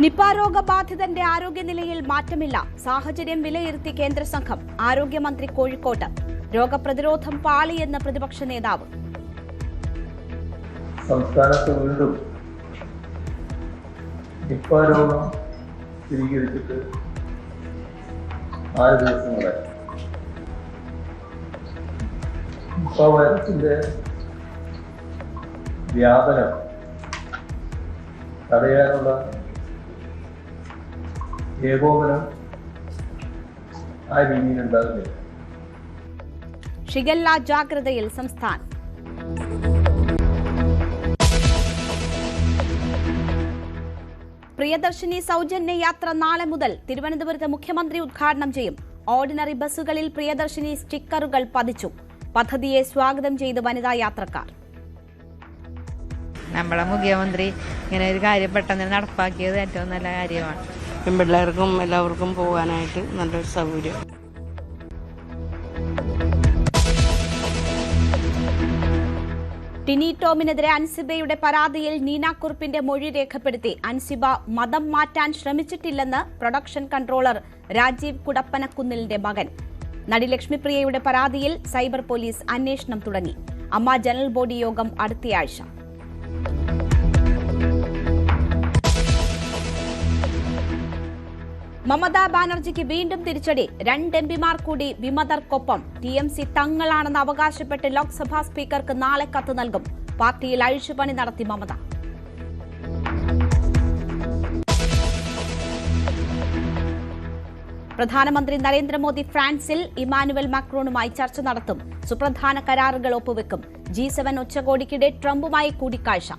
Nipah രോഗബാധിതന്റെ ആരോഗ്യനിലയിൽ മാറ്റമില്ല. സാഹചര്യം വിലയിരുത്തി കേന്ദ്ര സംഘം. ആരോഗ്യമന്ത്രി കോഴിക്കോട്ട്. രോഗപ്രതിരോധം പാളിയെന്ന് പ്രതിപക്ഷ നേതാവ്. സംസ്ഥാനത്ത് വീണ്ടും നിപ രോഗം സ്ഥിരീകരിച്ചിട്ട് 4 ദിവസങ്ങളായി. നിപ വൈറസിന്റെ വ്യാപനം തടയാനുള്ള ഏകോപനം ആ രീതിയിൽ ഉണ്ടാകുന്നില്ല. ഷിഗല്ല ജാഗ്രതയിൽ സംസ്ഥാനം. പ്രിയദർശിനി സൗജന്യ യാത്ര നാളെ മുതൽ തിരുവനന്തപുരത്ത് മുഖ്യമന്ത്രി ഉദ്ഘാടനം ചെയ്യും. ഓർഡിനറി ബസ്സുകളിൽ പ്രിയദർശിനി സ്റ്റിക്കറുകൾ പതിച്ചു. പദ്ധതിയെ സ്വാഗതം ചെയ്ത് വനിതാ യാത്രക്കാർ. നമ്മളെ മുഖ്യമന്ത്രി ഇങ്ങനെ ഒരു കാര്യം പെട്ടെന്ന് നടപ്പാക്കിയത് ഏറ്റവും നല്ല കാര്യമാണ്. പെൺപിള്ളേർക്കും എല്ലാവർക്കും പോകാനായിട്ട് നല്ലൊരു സൗകര്യം. ടിനി ടോമിനെതിരെ അൻസിബയുടെ പരാതിയിൽ നീന കുറുപ്പിന്റെ മൊഴി രേഖപ്പെടുത്തി. അൻസിബ മതം മാറ്റാൻ ശ്രമിച്ചിട്ടില്ലെന്ന് പ്രൊഡക്ഷൻ കൺട്രോളർ രാജീവ് കുടപ്പനക്കുന്നിലിന്റെ മകൻ. നടി ലക്ഷ്മിപ്രിയയുടെ പരാതിയിൽ സൈബർ പോലീസ് അന്വേഷണം തുടങ്ങി. അമ്മ ജനറൽ ബോഡി യോഗം അടുത്തയാഴ്ച. മമതാ ബാനർജിക്ക് വീണ്ടും തിരിച്ചടി. 2 എംപിമാർ കൂടി വിമതർക്കൊപ്പം. TMC തങ്ങളാണെന്ന് അവകാശപ്പെട്ട് ലോക്സഭാ സ്പീക്കർക്ക് നാളെ കത്ത് നൽകും. പാർട്ടിയിൽ അഴിച്ചുപണി നടത്തി മമത. പ്രധാനമന്ത്രി നരേന്ദ്രമോദി ഫ്രാൻസിൽ ഇമാനുവൽ മാക്രോണുമായി ചർച്ച നടത്തും. സുപ്രധാന കരാറുകൾ ഒപ്പുവെക്കും. G7 ഉച്ചകോടിക്കിടെ ട്രംപുമായി കൂടിക്കാഴ്ച.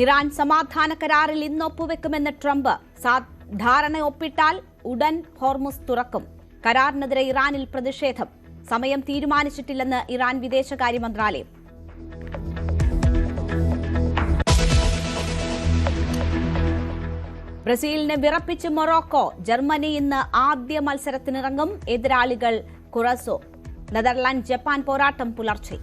ഇറാൻ സമാധാന കരാറിൽ ഇന്ന് ഒപ്പുവെക്കുമെന്ന് ട്രംപ്. ധാരണ ഒപ്പിട്ടാൽ ഉടൻ ഹോർമുസ് തുറക്കും. കരാറിനെതിരെ ഇറാനിൽ പ്രതിഷേധം. സമയം തീരുമാനിച്ചിട്ടില്ലെന്ന് ഇറാൻ വിദേശകാര്യ മന്ത്രാലയം. ബ്രസീലിനെ വിറപ്പിച്ച് മൊറോക്കോ. ജർമ്മനി ഇന്ന് ആദ്യ മത്സരത്തിനിറങ്ങും. എതിരാളികൾ കുറസോ. നെതർലാൻഡ് ജപ്പാൻ പോരാട്ടം പുലർച്ചെ.